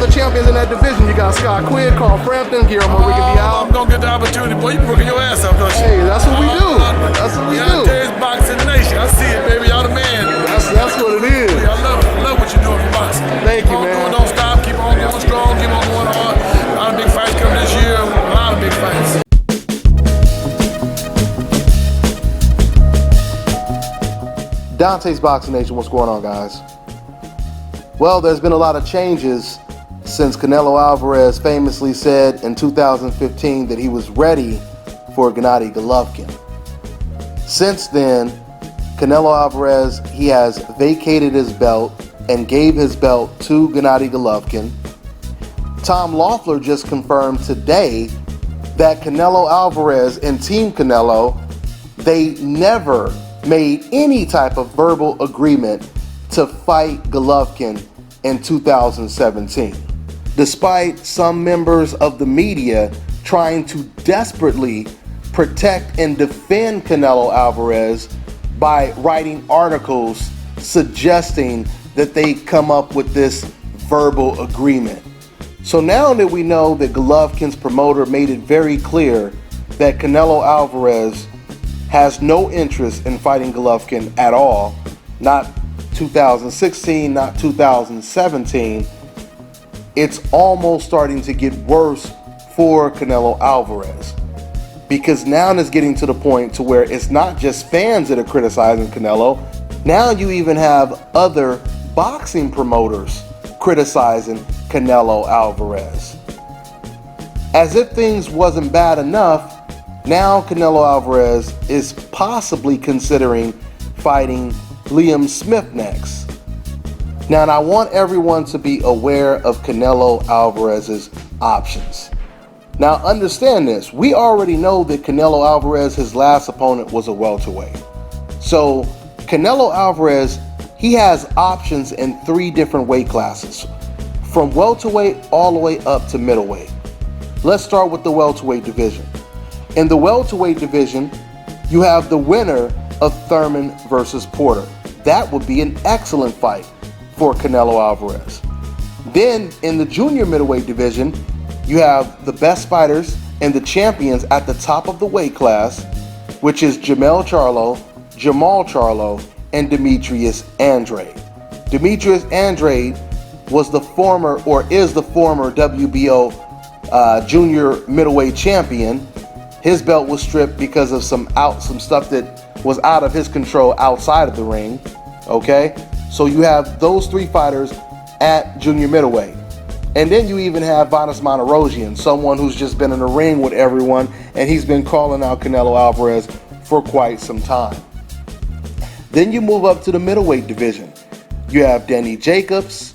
other champions in that division. You got Scott Quinn, Carl Frampton, Guillermo Rigondeaux. I'm gonna get the opportunity, boy. You working your ass off, don't you? Hey, that's what we do. That's what we do. There's boxing nation. I see it, baby. Y'all the man. That's what it is. I love what you're doing for boxing. Thank you, man. Don't stop. Keep on going strong. Keep on going hard. A lot of big fights coming this year. A lot of big fights. Dante's Boxing Nation, what's going on, guys? Well, there's been a lot of changes since Canelo Alvarez famously said in 2015 that he was ready for Gennady Golovkin. Since then, Canelo Alvarez, he has vacated his belt and gave his belt to Gennady Golovkin. Tom Loeffler just confirmed today that Canelo Alvarez and Team Canelo, they never made any type of verbal agreement to fight Golovkin in 2017. Despite some members of the media trying to desperately protect and defend Canelo Alvarez by writing articles suggesting that they come up with this verbal agreement. So now that we know that Golovkin's promoter made it very clear that Canelo Alvarez has no interest in fighting Golovkin at all, not 2016, not 2017, it's almost starting to get worse for Canelo Alvarez. Because now it's getting to the point to where it's not just fans that are criticizing Canelo, now you even have other boxing promoters criticizing Canelo Alvarez. As if things wasn't bad enough, now Canelo Alvarez is possibly considering fighting Liam Smith next. Now, and I want everyone to be aware of Canelo Alvarez's options. Now, understand this. We already know that Canelo Alvarez, his last opponent, was a welterweight. So, Canelo Alvarez, he has options in 3 different weight classes, from welterweight all the way up to middleweight. Let's start with the welterweight division. In the welterweight division, you have the winner of Thurman versus Porter. That would be an excellent fight for Canelo Alvarez. Then in the junior middleweight division, you have the best fighters and the champions at the top of the weight class, which is Jamal Charlo, and Demetrius Andrade. Demetrius Andrade was the former, or is the former WBO junior middleweight champion. His belt was stripped because of some stuff that was out of his control outside of the ring. Okay, so you have those 3 fighters at junior middleweight. And then you even have Vanes Monterosian, someone who's just been in the ring with everyone, and he's been calling out Canelo Alvarez for quite some time. Then you move up to the middleweight division. You have Danny Jacobs,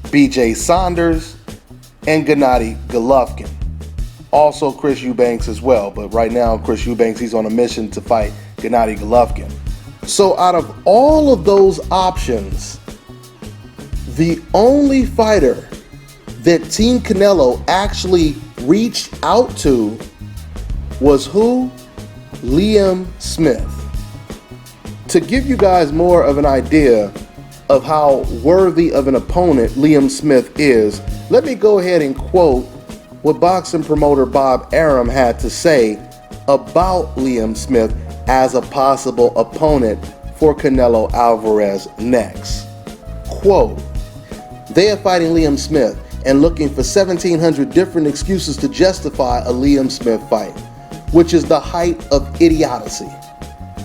BJ Saunders, and Gennady Golovkin. Also Chris Eubanks as well, but right now Chris Eubanks, he's on a mission to fight Gennady Golovkin. So out of all of those options, the only fighter that Team Canelo actually reached out to was who? Liam Smith. To give you guys more of an idea of how worthy of an opponent Liam Smith is, let me go ahead and quote what boxing promoter Bob Arum had to say about Liam Smith as a possible opponent for Canelo Alvarez next. Quote, "They are fighting Liam Smith and looking for 1,700 different excuses to justify a Liam Smith fight, which is the height of idiocy.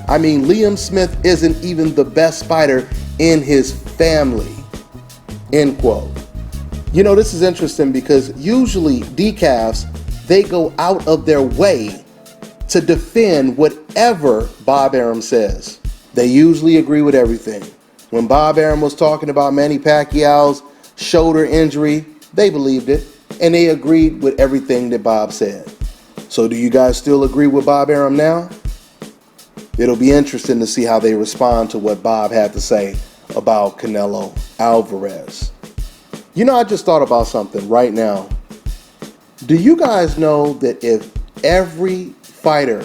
I mean, Liam Smith isn't even the best fighter in his family." End quote. You know, this is interesting because usually decafs, they go out of their way to defend whatever Bob Arum says. They usually agree with everything. When Bob Arum was talking about Manny Pacquiao's shoulder injury, they believed it, and they agreed with everything that Bob said. So do you guys still agree with Bob Arum now? It'll be interesting to see how they respond to what Bob had to say about Canelo Alvarez. You know, I just thought about something right now. Do you guys know that if every fighter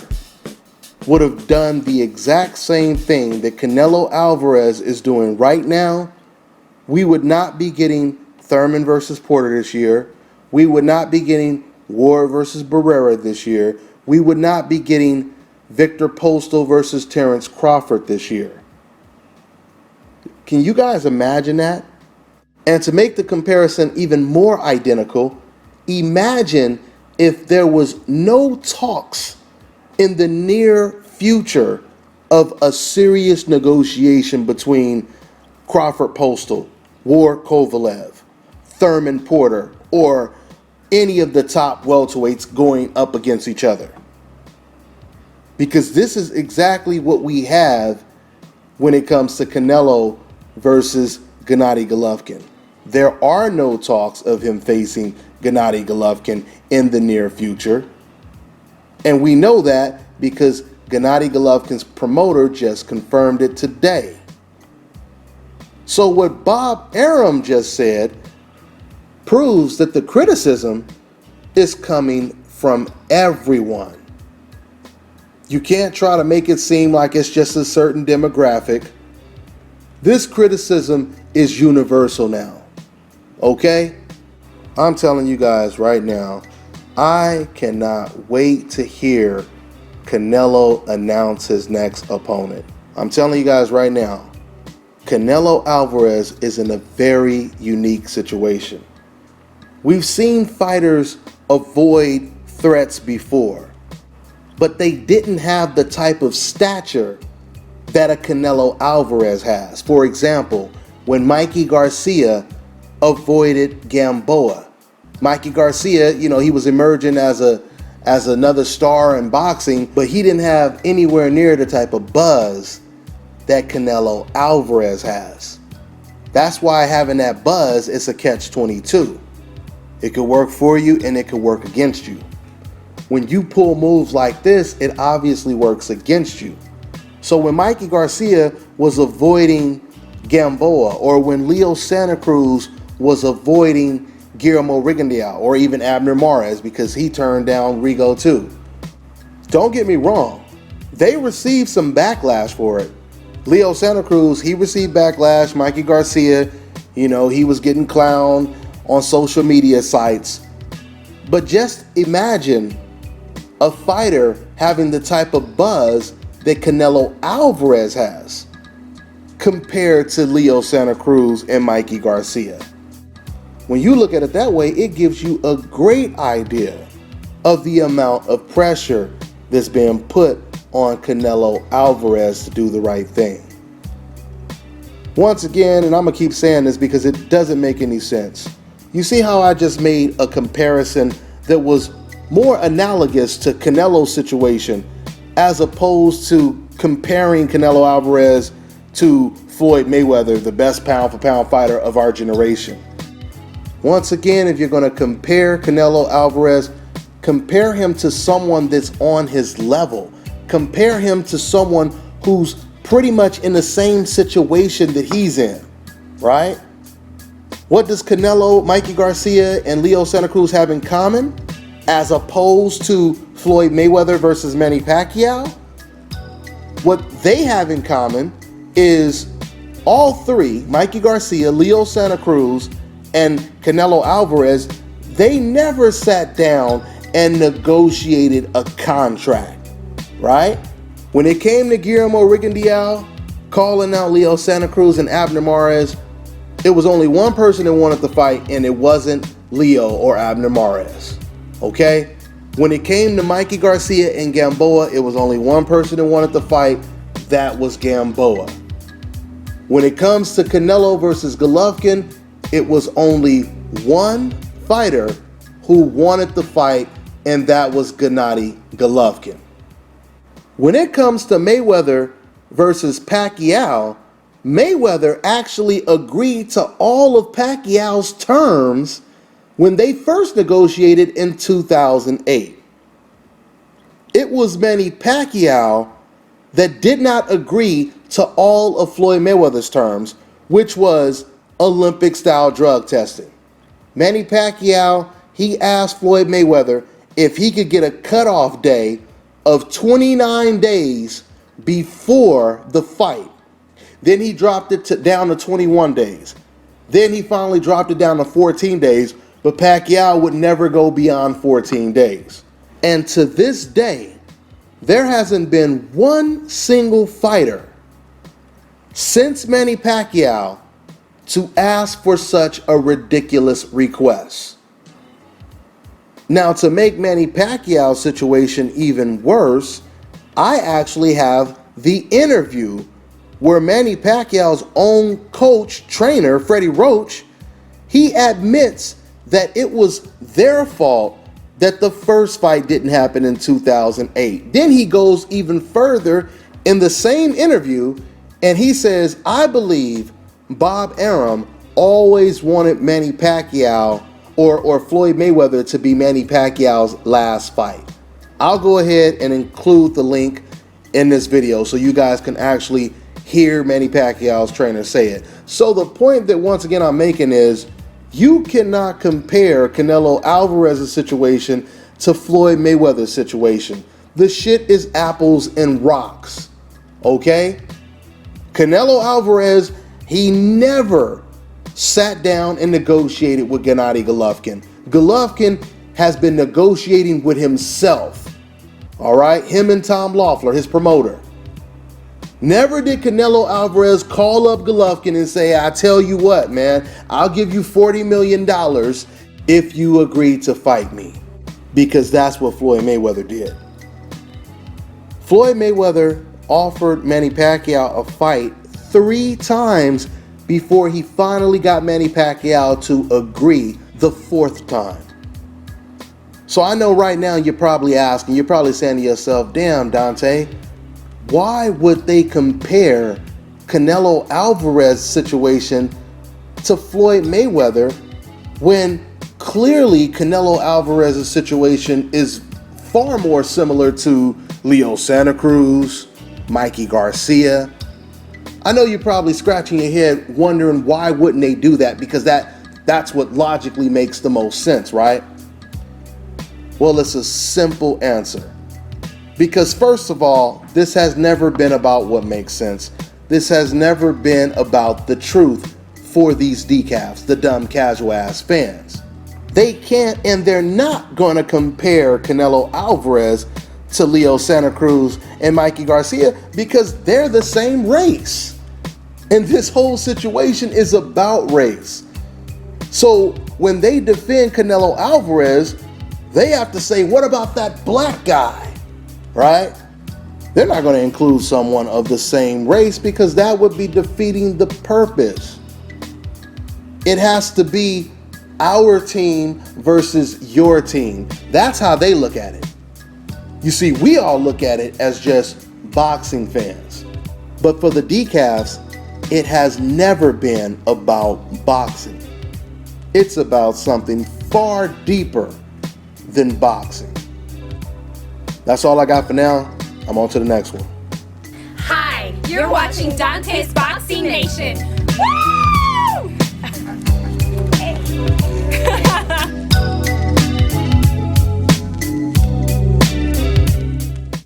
would have done the exact same thing that Canelo Alvarez is doing right now, we would not be getting Thurman versus Porter this year. We would not be getting Ward versus Barrera this year. We would not be getting Victor Postal versus Terrence Crawford this year. Can you guys imagine that? And to make the comparison even more identical, imagine if there was no talks in the near future of a serious negotiation between Crawford Postal, Ward Kovalev, Thurman Porter, or any of the top welterweights going up against each other. Because this is exactly what we have when it comes to Canelo versus Gennady Golovkin. There are no talks of him facing Gennady Golovkin in the near future. And we know that because Gennady Golovkin's promoter just confirmed it today. So what Bob Arum just said proves that the criticism is coming from everyone. You can't try to make it seem like it's just a certain demographic. This criticism is universal now. Okay? I'm telling you guys right now, I cannot wait to hear Canelo announce his next opponent. I'm telling you guys right now, Canelo Alvarez is in a very unique situation. We've seen fighters avoid threats before, but they didn't have the type of stature that a Canelo Alvarez has. For example, when Mikey Garcia avoided Gamboa. Mikey Garcia, he was emerging as another star in boxing, but he didn't have anywhere near the type of buzz that Canelo Alvarez has. That's why having that buzz is a catch-22. It could work for you and it could work against you. When you pull moves like this, it obviously works against you. So when Mikey Garcia was avoiding Gamboa, or when Leo Santa Cruz was avoiding Guillermo Rigondeaux, or even Abner Mares because he turned down Rigo too. Don't get me wrong, they received some backlash for it. Leo Santa Cruz, he received backlash. Mikey Garcia, he was getting clowned on social media sites. But just imagine a fighter having the type of buzz that Canelo Alvarez has compared to Leo Santa Cruz and Mikey Garcia. When you look at it that way, it gives you a great idea of the amount of pressure that's being put on Canelo Alvarez to do the right thing. Once again, and I'm going to keep saying this because it doesn't make any sense. You see how I just made a comparison that was more analogous to Canelo's situation as opposed to comparing Canelo Alvarez to Floyd Mayweather, the best pound-for-pound fighter of our generation. Once again, if you're going to compare Canelo Alvarez, compare him to someone that's on his level. Compare him to someone who's pretty much in the same situation that he's in, right? What does Canelo, Mikey Garcia, and Leo Santa Cruz have in common as opposed to Floyd Mayweather versus Manny Pacquiao? What they have in common is all three, Mikey Garcia, Leo Santa Cruz, and Canelo Alvarez, they never sat down and negotiated a contract, right? When it came to Guillermo Rigondeaux calling out Leo Santa Cruz and Abner Mares, it was only one person that wanted to fight, and it wasn't Leo or Abner Mares, okay? When it came to Mikey Garcia and Gamboa, it was only one person that wanted to fight, that was Gamboa. When it comes to Canelo versus Golovkin, it was only one fighter who wanted to fight, and that was Gennady Golovkin. When it comes to Mayweather versus Pacquiao, Mayweather actually agreed to all of Pacquiao's terms when they first negotiated in 2008. It was Manny Pacquiao that did not agree to all of Floyd Mayweather's terms, which was Olympic-style drug testing. Manny Pacquiao, he asked Floyd Mayweather if he could get a cutoff day of 29 days before the fight. Then he dropped it down to 21 days. Then he finally dropped it down to 14 days, but Pacquiao would never go beyond 14 days. And to this day, there hasn't been one single fighter since Manny Pacquiao to ask for such a ridiculous request. Now, to make Manny Pacquiao's situation even worse, I actually have the interview where Manny Pacquiao's own coach, trainer, Freddie Roach, he admits that it was their fault that the first fight didn't happen in 2008. Then he goes even further in the same interview and he says, I believe Bob Arum always wanted Manny Pacquiao or Floyd Mayweather to be Manny Pacquiao's last fight. I'll go ahead and include the link in this video so you guys can actually hear Manny Pacquiao's trainer say it. So the point that once again I'm making is you cannot compare Canelo Alvarez's situation to Floyd Mayweather's situation. The shit is apples and rocks, okay? Canelo Alvarez, he never sat down and negotiated with Gennady Golovkin. Golovkin has been negotiating with himself, all right? Him and Tom Loeffler, his promoter. Never did Canelo Alvarez call up Golovkin and say, I tell you what, man, I'll give you $40 million if you agree to fight me. Because that's what Floyd Mayweather did. Floyd Mayweather offered Manny Pacquiao a fight 3 times before he finally got Manny Pacquiao to agree the 4th time. So I know right now you're probably asking, you're probably saying to yourself, damn, Dante, why would they compare Canelo Alvarez's situation to Floyd Mayweather when clearly Canelo Alvarez's situation is far more similar to Leo Santa Cruz, Mikey Garcia? I know you're probably scratching your head wondering why wouldn't they do that, because that's what logically makes the most sense, right? Well, it's a simple answer. Because first of all, this has never been about what makes sense. This has never been about the truth for these decafs, the dumb casual ass fans. They can't and they're not going to compare Canelo Alvarez to Leo Santa Cruz and Mikey Garcia because they're the same race. And this whole situation is about race. So when they defend Canelo Alvarez, they have to say, what about that black guy? Right? They're not going to include someone of the same race because that would be defeating the purpose. It has to be our team versus your team. That's how they look at it. You see, we all look at it as just boxing fans. But for the decafs, it has never been about boxing. It's about something far deeper than boxing. That's all I got for now. I'm on to the next one. Hi, you're watching Dante's Boxing Nation. Woo!